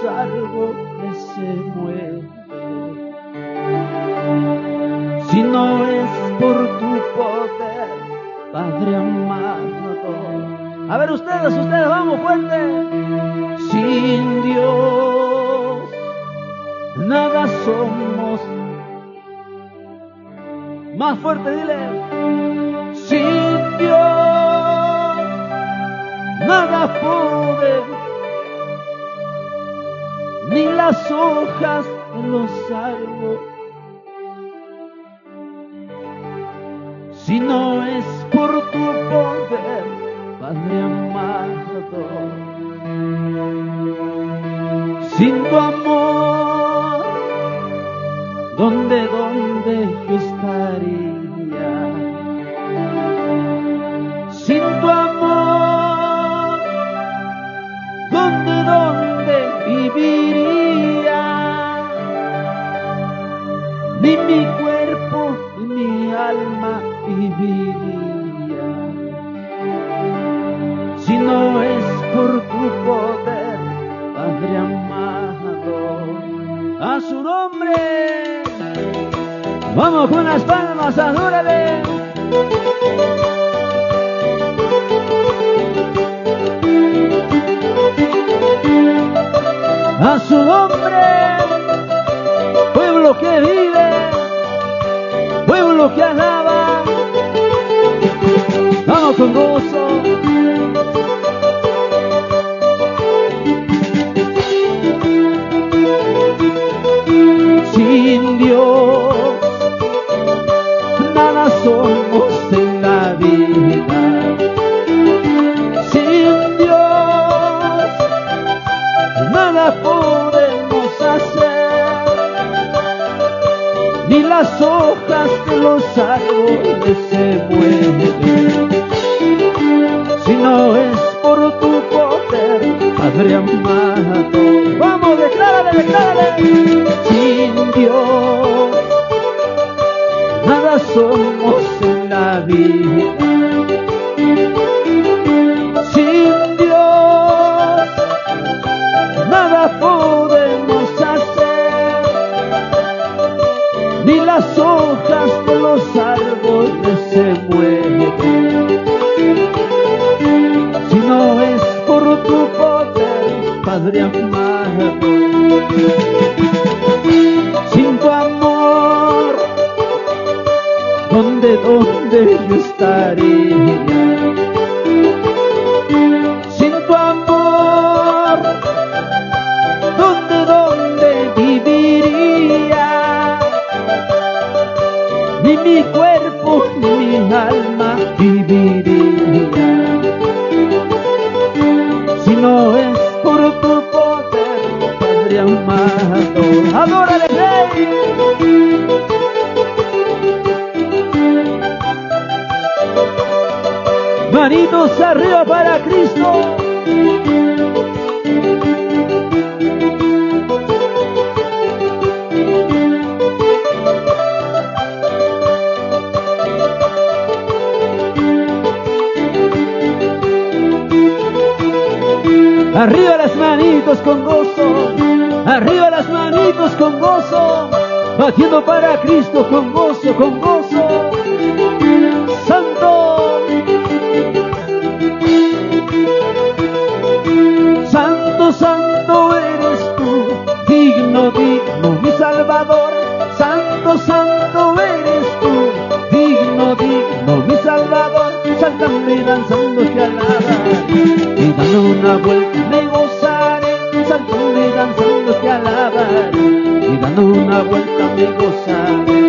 árboles se mueven. Si no es por tu poder, Padre amado. A ver ustedes, vamos fuerte. Sin Dios nada somos. Más fuerte, dile. Sin Dios nada podemos, ni las hojas de los árboles. Si no es por tu poder, Padre amado, sin tu amor, ¿dónde yo estaría? Sin tu amor, ¿dónde viviría? Ni mi cuerpo ni mi alma viviría. Si no es por tu poder, Padre amado, a su nombre. Vamos con las palmas, adórale. A su nombre, pueblo que vive, pueblo que alaba. Vamos con gozo. Sin Dios nada somos en la vida. Sin Dios nada podemos hacer, ni las hojas de los árboles se mueven. Si no es por tu poder, Padre amado. Vamos, declárale. Sin Dios nada somos en la vida. Sin Dios nada podemos hacer, ni las hojas de los árboles se mueven. Si no es por tu poder, Padre amado, sin tu amor, ¿dónde yo estaría? Sin tu amor, ¿dónde viviría? Ni mi cuerpo ni mi alma viviría. Si no es por tu poder, Padre amado, adórale, Rey. Manitos arriba para Cristo. Arriba las manitos con gozo, arriba las manitos con gozo, batiendo para Cristo con gozo, Santo, Santo, Santo eres tú, digno, mi Salvador. Santo, Santo eres tú, digno, mi Salvador. Saltando y danzando te alabaré, y dando una vuelta me gozaré. Saltando y danzando te alabaré, y dando una vuelta me gozaré.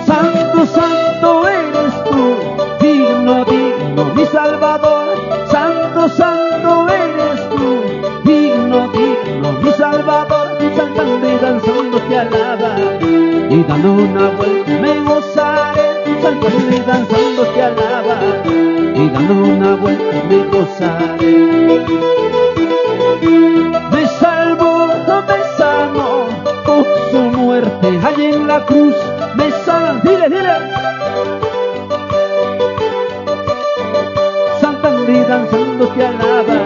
Santo, Santo eres tú, digno, mi Salvador. Santo, Santo eres tú, digno, mi Salvador. Saltando y danzando te alabaré, y dando una vuelta me gozaré. Saltando y danzando te alabaré, y dando una vuelta me gozaré. Me salvó, me sanó con su muerte allí en la cruz. Me sanó, dile. Saltando y danzando te alabaré,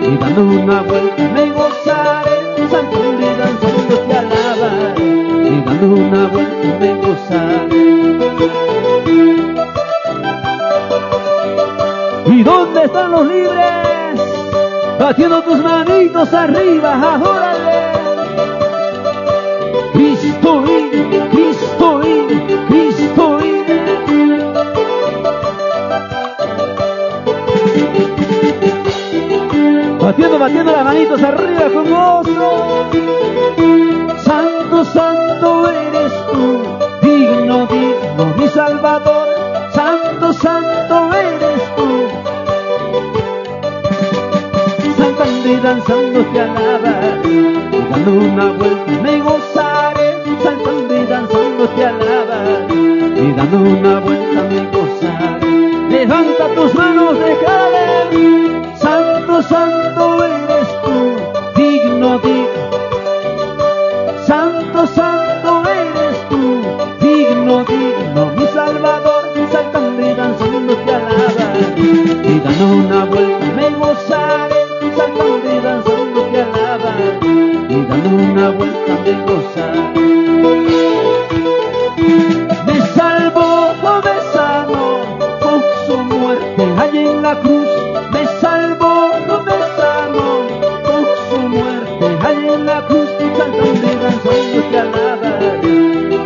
y dando una vuelta me gozaré, saltando y danzando te alabaré, y dando una vuelta me gozaré. ¿Y dónde están los libres? Batiendo tus manitos arriba, adórale. Cristo vive, Cristo vive, Cristo vive. Batiendo las manitos arriba con gozo. Santo, santo eres tú, digno, digno, mi Salvador. Santo, santo eres tú. Saltando y danzando te alabaré, y dando una vuelta me gozaré. Saltando y danzando te alabaré, y dando una vuelta me gozaré. Levanta tus manos, déjale. Santo, santo eres tú, digno, digno. Santo, santo eres tú, digno, digno, mi Salvador. Saltando y danzando te alabaré, y dando una vuelta me gozaré. Saltando y danzando te alabaré, y dando una vuelta me gozaré. Me salvó, me sanó, con su muerte allí en la cruz. Me salvó, me sanó, con su muerte allí en la cruz. Saltando y danzando te alabaré,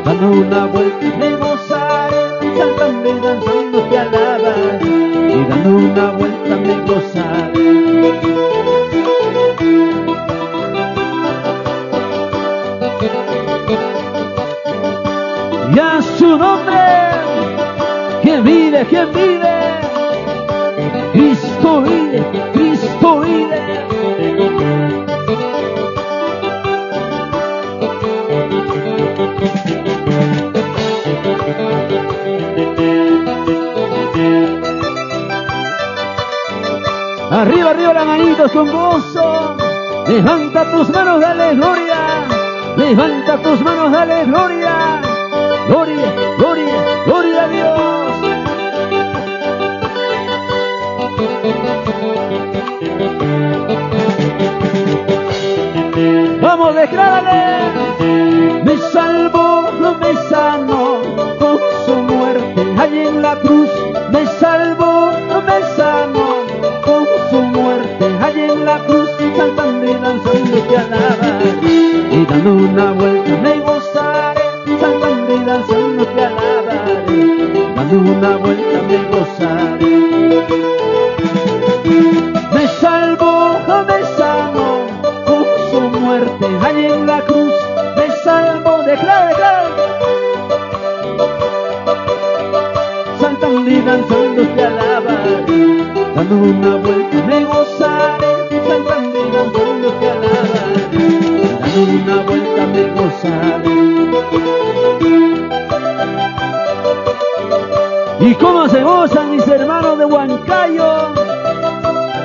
dando una vuelta me gozaré. Saltando y danzando te alabaré, y dando una vuelta me gozaré. Y a su nombre, quien vive, quien vive. Cristo vive, Cristo vive. Arriba, arriba las manitos con gozo. Levanta tus manos, dale gloria. Levanta tus manos, dale gloria. Gloria, gloria, gloria a Dios. Vamos, declárale. Me salvó, me sanó, con su muerte allí en la cruz. Me salvó, me sanó, con su muerte allí en la cruz. Saltando y danzando te alabaré, y dando una vuelta me gozaré. Saltando y danzando te alabaré, dando una vuelta me gozaré. Me salvó, me sanó, con su muerte allí en la cruz. Me salvó, declara, declara. Saltando y danzando te alabaré, dando una vuelta me gozaré. Saltando y danzando te alabaré, dando una vuelta me gozaré. Y cómo se gozan mis hermanos de Huancayo,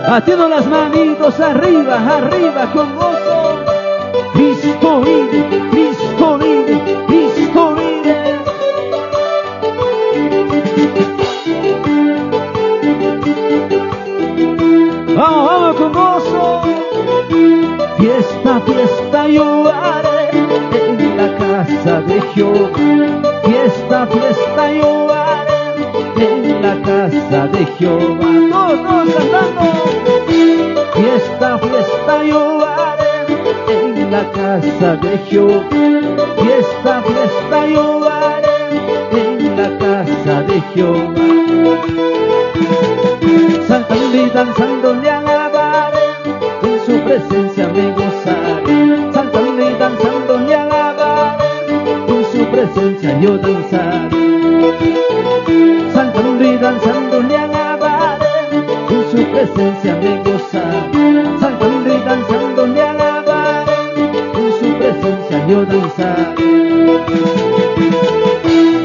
batiendo las manitos arriba, arriba con gozo. Cristo vive, Cristo vive, Cristo vive. Vamos, vamos con gozo. Fiesta, fiesta yo haré en la casa de Jehová. Fiesta, fiesta yo haré en la casa de Jehová. Todos cantando. Fiesta, fiesta yo haré en la casa de Jehová. Fiesta, fiesta yo haré en la casa de Jehová. Saltando y danzando le alabaré, en su presencia me gozaré. Saltando y danzando le alabaré, en su presencia yo danzaré. Saltando y danzando le alabaré, en su presencia me gozaré. Saltando y danzando le alabaré, en su presencia yo danzaré.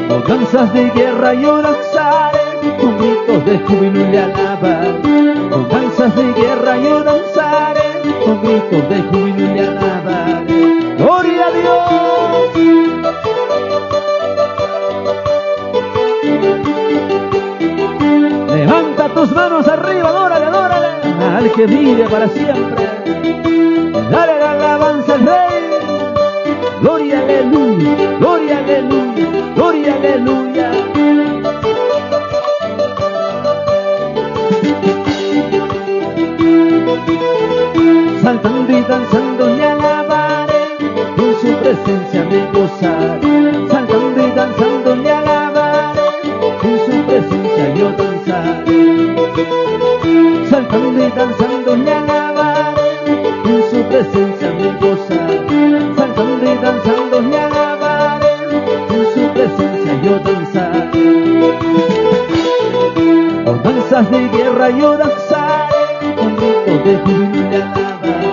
Con danzas de guerra yo danzaré, con gritos de júbilo le alabaré. Con danzas de guerra yo danzaré, con gritos de júbilo le alabaré. Gloria a Dios. Levanta tus manos arriba, adórale, adórale. al que vive para siempre. Dale la alabanza al Rey. Gloria, aleluya, gloria, aleluya, gloria, aleluya. Saltando y danzando le alabaré, en su presencia me gozaré. Saltando y danzando le alabaré, en su presencia yo danzaré. Saltando y danzando le alabaré, en su presencia me gozaré. Saltando y danzando le alabaré, en su presencia yo danzaré. Con danzas de guerra yo danzaré, con gritos de júbilo le alabaré.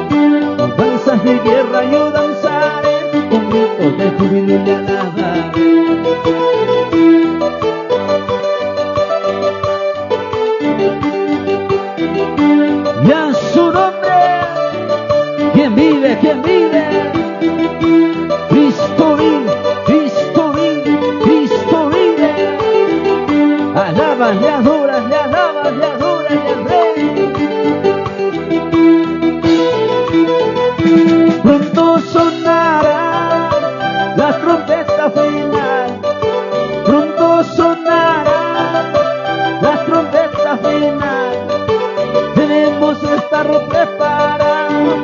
Con danzas de guerra yo danzaré, con gritos de júbilo le alabaré. Y a su nombre, quien vive, quien vive. Cristo vive, Cristo vive, Cristo vive. Alabas, le adoras, le alabas, le adoras, le Rey. Pronto sonará la trompeta final. Pronto sonará la trompeta final. Debemos estar preparados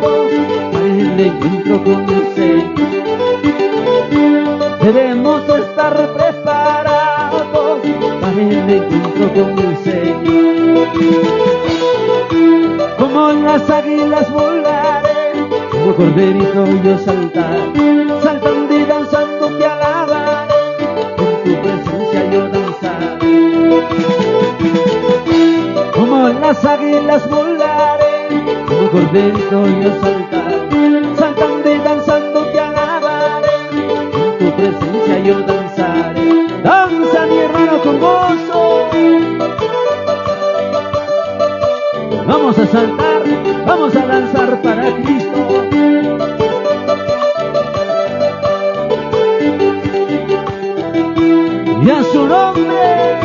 para el encuentro con el Señor. Debemos estar preparados para el encuentro con el Señor. Como las águilas volaré, como corderito yo saltaré. Saltando y danzando te alabaré, en tu presencia yo danzaré. Como las águilas volaré, como corderito yo saltaré. Saltando y danzando te alabaré, en tu presencia yo danzaré. Danza mi hermano con gozo. Vamos a saltar, vamos a danzar para Cristo. Y a su nombre,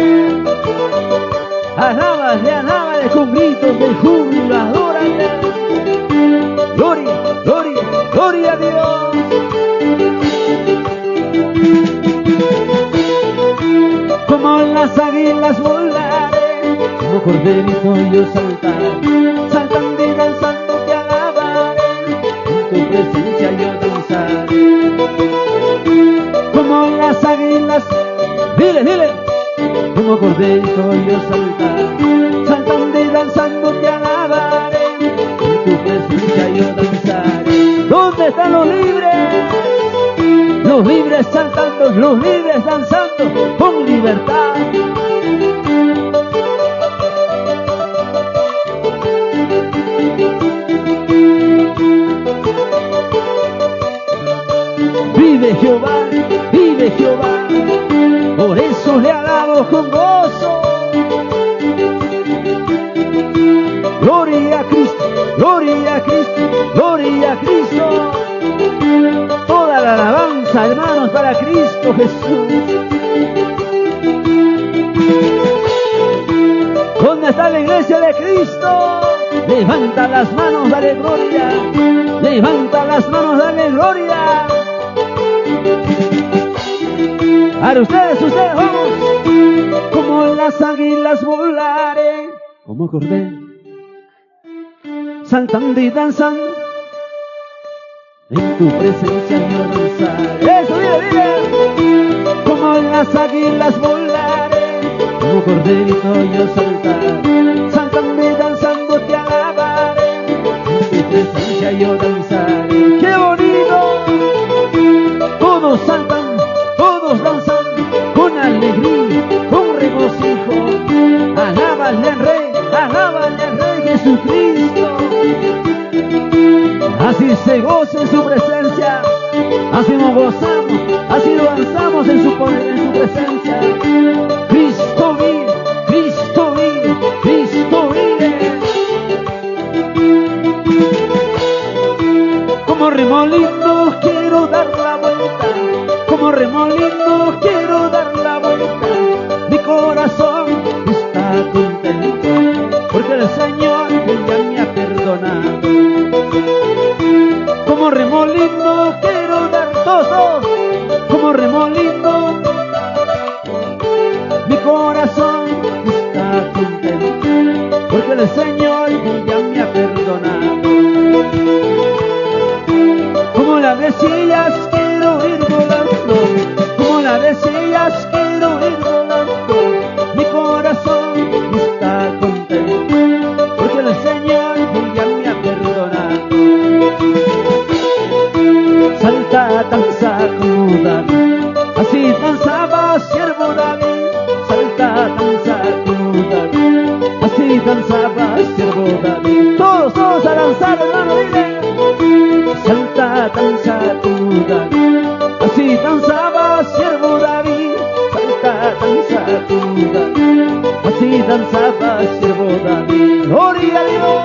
alábale con gritos de júbilo, adórale. Gloria, gloria, gloria a Dios. Como las águilas volaré, como corderito yo saltaré. Saltando y danzando te alabaré, en tu presencia yo danzaré. Como las águilas, dile, dile. Como corderito yo saltaré. Saltando y danzando te alabaré, en tu presencia yo danzaré. ¿Dónde están los libres? Los libres saltando, los libres danzando con libertad. Vive Jehová, vive Jehová, por eso le alabo con gozo. Gloria a Cristo, gloria a Cristo, gloria a Cristo. Toda la alabanza, hermanos, para Cristo Jesús. ¿Dónde está la iglesia de Cristo? Levanta las manos, dale gloria. Levanta las manos, dale gloria. Ahora ustedes, vamos. Como las águilas volaré, como cordero, saltando y danzando, en tu presencia yo danzaré. Eso, dile, dile. Como las águilas volaré, como corderito yo saltaré. Saltando y danzando te alabaré, en tu presencia yo danzaré. ¡Qué bonito! Todos saltan, todos danzan con alegría, con regocijo. Alábale al Rey Jesucristo. Así se goza en su presencia, así nos gozamos, así lo danzamos en su poder, en su presencia. Cristo vive, Cristo vive, Cristo vive. Como remolino quiero dar la vuelta, como remolino quiero dar la vuelta. Mi corazón está contento, porque el Señor ya me ha danza como David. Así danzaba siervo David, salta, danza como David. Así danzaba siervo David. Gloria a Dios.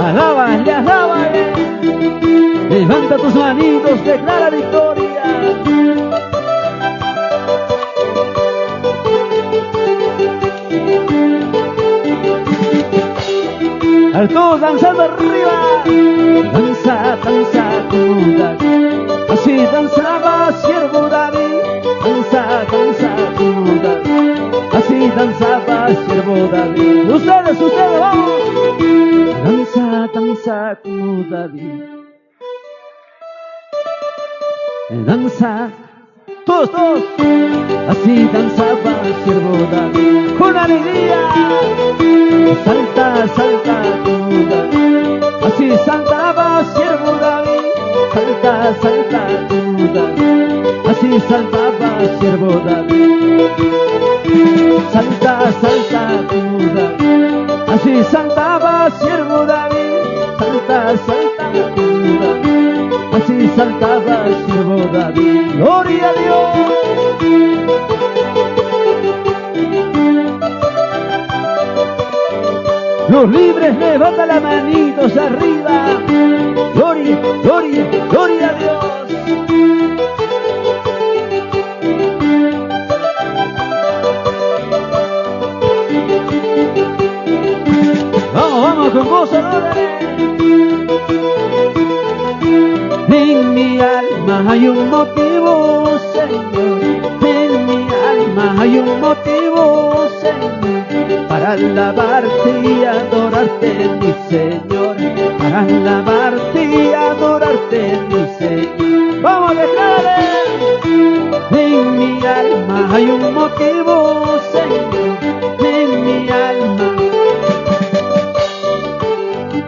Alábale, alábale. Levanta tus manitos, declara victoria. Todos danzando arriba. Danza, danza como David. Así danzaba siervo David. Danza, danza como David. Así danzaba siervo David. Ustedes, vamos. Danza, danza como David. Danza, todos. Así danzaba siervo David. Con alegría. Salta, salta como David. Así saltaba siervo David. Salta, salta como David. Así saltaba siervo David. Salta, salta como David. Así saltaba siervo David. Salta, salta como David. Así saltaba siervo David. Gloria a Dios. Los libres levantan las manitos arriba. Gloria, gloria, gloria a Dios. Vamos con gozo, órale. En mi alma hay un motivo, Señor. En mi alma hay un motivo, Señor, para alabarte y adorarte, mi Señor. Para alabarte y adorarte, mi Señor. Vamos a declarar. En mi alma hay un motivo, Señor. En mi alma.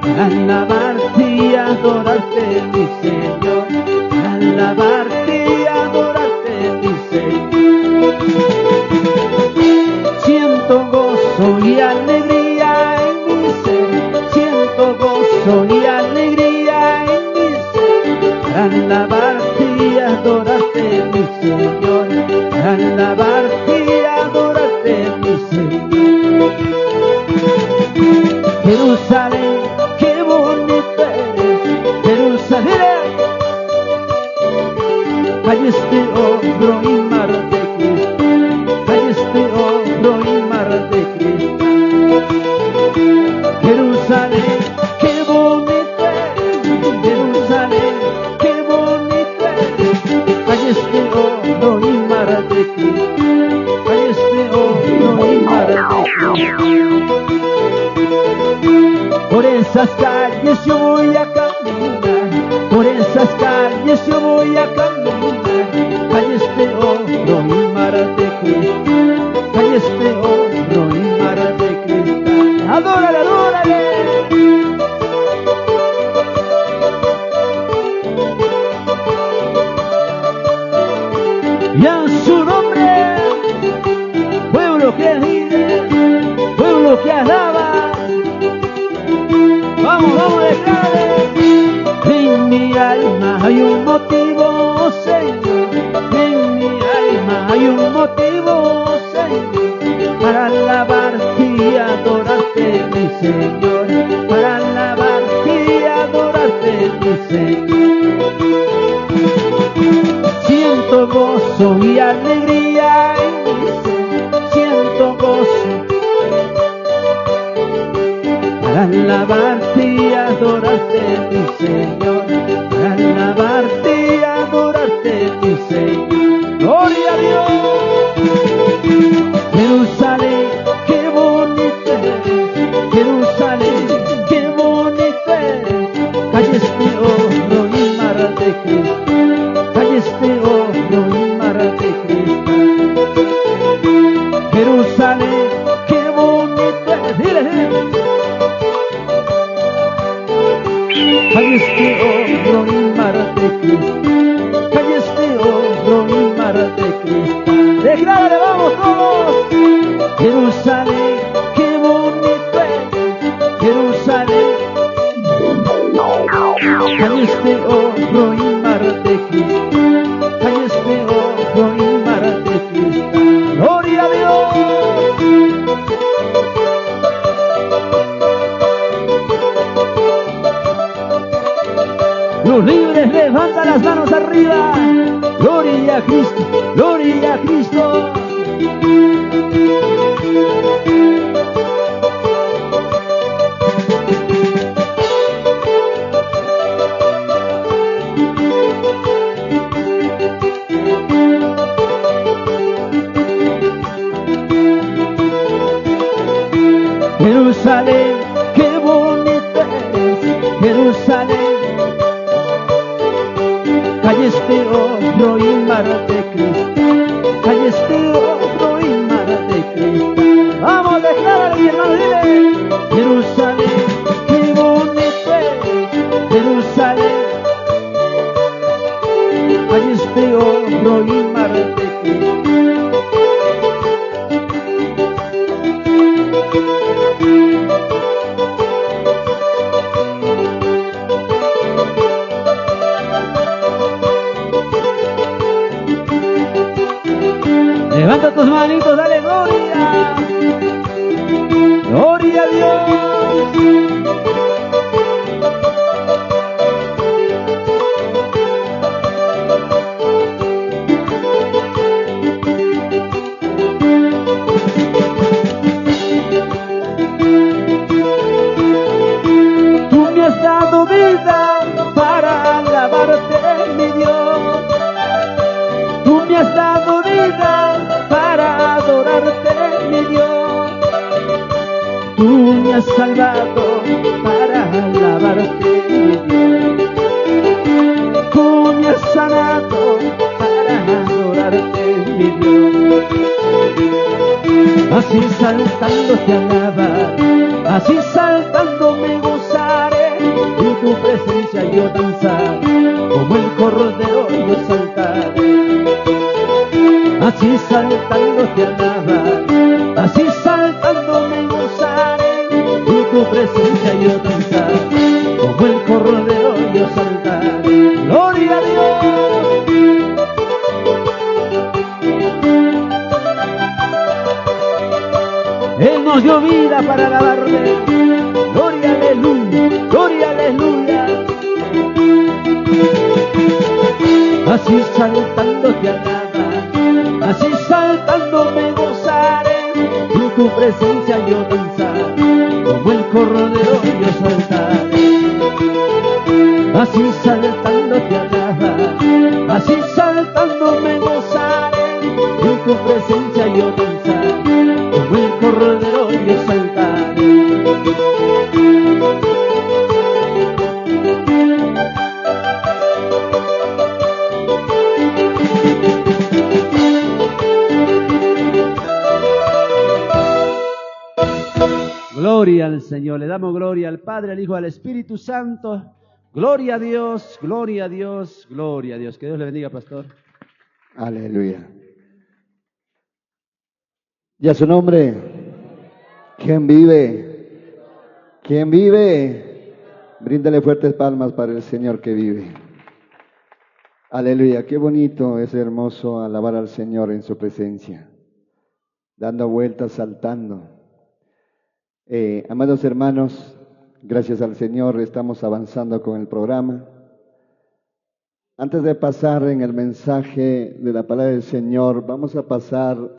Para alabarte y adorarte, mi Señor. Para alabarte y adorarte, mi Señor. Siento gozo y alegría en mi ser. Siento gozo y alegría en mi ser. Para alabarte y adorarte, mi Señor. Para alabarte y adorarte, mi Señor. Jerusalén, qué bonito eres, Jerusalén. Hay este oro y mar de cristal, hay este oro y mar de cristal. Jerusalén, qué bonito eres, Jerusalén, qué bonito eres. Hay este oro y mar de cristal, hay este oro y mar de cristal. Por esas calles yo voy a caminar, por esas calles yo voy a caminar. Hay este oro y mar de cristal, hay este oro y mar de cristal. Adórale, adórale. Y a su nombre, pueblo que vive, pueblo que alaba. Vamos, declare. En mi alma hay un motivo, Señor. En mi alma hay un motivo, Señor, para alabarte y adorarte, mi Señor. Para alabarte y adorarte, mi Señor. Siento gozo y alegría en mi ser. Siento gozo. Para alabarte y adorarte, mi Señor. Para alabarte y adorarte, mi Señor. Gloria a Dios. Jerusalén, qué bonito eres. Jerusalén, qué bonito eres. Calle este oro y mar de cristal. Calle este oro y mar de cristal. Jerusalén, qué bonito eres. Dile. Hay este oro y mar de cristal, hay este oro y mar de cristal. Declárale, vamos todos. Jerusalén, qué bonito es Jerusalén. Calles de oro y mar de cristal, calles de oro y mar de cristal. ¡Gloria a Dios! Los libres levantan las manos arriba. Gloria a Cristo, gloria a Cristo. Jerusalén, qué bonita es Jerusalén. Calles de oro y mar de cristal, calles de oro y mar de cristal. Vamos, decláralo, mi hermano, dile. Jerusalén, qué bonita es Jerusalén. Calles de oro y mar de cristal. Levanta tus manitos, dale gloria. Gloria a Dios. Tú me has dado vida para alabarte, mi Dios. Tú me has dado vida para adorarte, mi Dios. Tú me has salvado para alabarte, mi Dios. Tú me has sanado para adorarte, mi Dios. Así saltando te alabar, así saltando me gozaré, en tu presencia yo danzar, como el cordero yo saltaré. Así saltando te alabar, así saltando me gozaré, en tu presencia yo danzar, como el cordero yo saltaré. Gloria a Dios. Él nos dio vida para alabarle. Gloria, aleluya, gloria, aleluya. Así saltando te alabar, así saltando me gozaré, en tu presencia yo danzar, como el cordero yo saltaré. Así saltando te alabar, así saltando me gozaré, en tu presencia yo danzar, como el cordero yo saltaré. Gloria al Señor, le damos gloria al Padre, al Hijo, al Espíritu Santo. Gloria a Dios, gloria a Dios, gloria a Dios. Que Dios le bendiga, pastor. Aleluya. Y a su nombre, ¿quién vive? ¿Quién vive? Bríndale fuertes palmas para el Señor que vive. Aleluya, qué bonito, es hermoso alabar al Señor en su presencia, dando vueltas, saltando. Amados hermanos, gracias al Señor estamos avanzando con el programa. Antes de pasar en el mensaje de la palabra del Señor, vamos a pasar